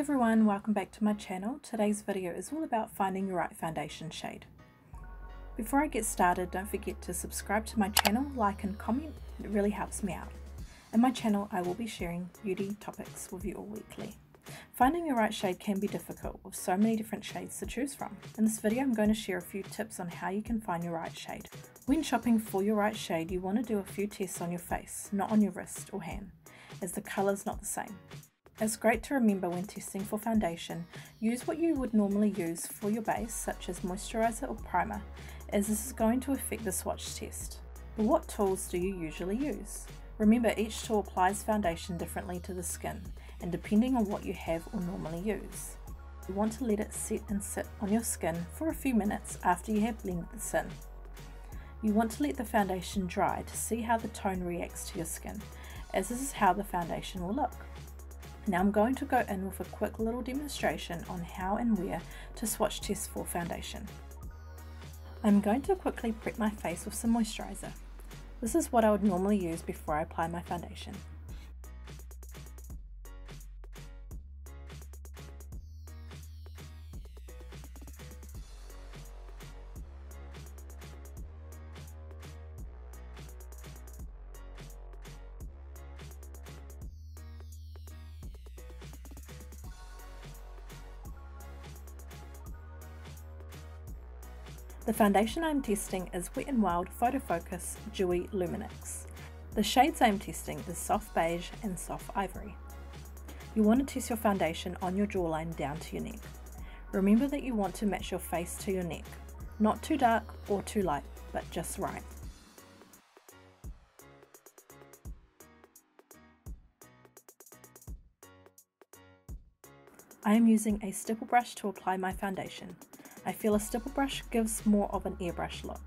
everyone, welcome back to my channel. Today's video is all about finding your right foundation shade. Before I get started, don't forget to subscribe to my channel, like and comment, it really helps me out. In my channel I will be sharing beauty topics with you all weekly. Finding your right shade can be difficult with so many different shades to choose from. In this video I'm going to share a few tips on how you can find your right shade. When shopping for your right shade, you want to do a few tests on your face, not on your wrist or hand, as the colour's not the same. It's great to remember when testing for foundation, use what you would normally use for your base, such as moisturizer or primer, as this is going to affect the swatch test. But what tools do you usually use? Remember, each tool applies foundation differently to the skin, and depending on what you have or normally use. You want to let it set and sit on your skin for a few minutes after you have blended this in. You want to let the foundation dry to see how the tone reacts to your skin, as this is how the foundation will look. Now I'm going to go in with a quick little demonstration on how and where to swatch test for foundation. I'm going to quickly prep my face with some moisturizer. This is what I would normally use before I apply my foundation. The foundation I'm testing is Wet n Wild Photo Focus Dewy Lumineux. The shades I'm testing is Soft Beige and Soft Ivory. You want to test your foundation on your jawline down to your neck. Remember that you want to match your face to your neck, not too dark or too light, but just right. I am using a stipple brush to apply my foundation. I feel a stipple brush gives more of an airbrush look.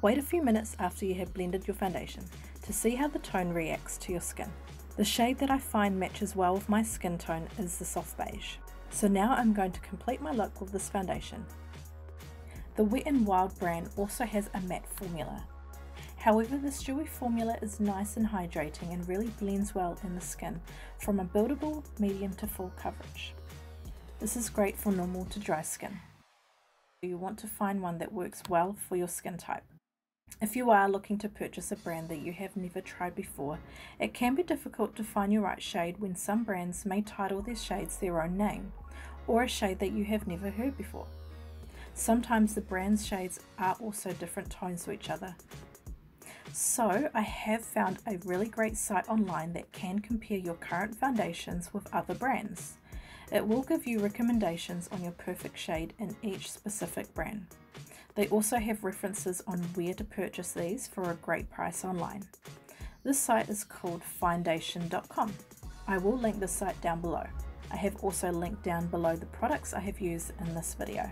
Wait a few minutes after you have blended your foundation to see how the tone reacts to your skin. The shade that I find matches well with my skin tone is the Soft Beige. So now I'm going to complete my look with this foundation. The Wet n Wild brand also has a matte formula. However, this dewy formula is nice and hydrating and really blends well in the skin from a buildable, medium to full coverage. This is great for normal to dry skin. You want to find one that works well for your skin type. If you are looking to purchase a brand that you have never tried before, it can be difficult to find your right shade when some brands may title their shades their own name, or a shade that you have never heard before. Sometimes the brand's shades are also different tones to each other. So I have found a really great site online that can compare your current foundations with other brands. It will give you recommendations on your perfect shade in each specific brand. They also have references on where to purchase these for a great price online. This site is called foundation.com. I will link this site down below. I have also linked down below the products I have used in this video.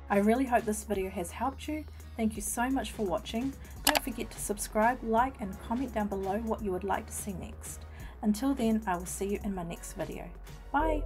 I really hope this video has helped you. Thank you so much for watching. Don't forget to subscribe, like and comment down below what you would like to see next. Until then, I will see you in my next video. Bye!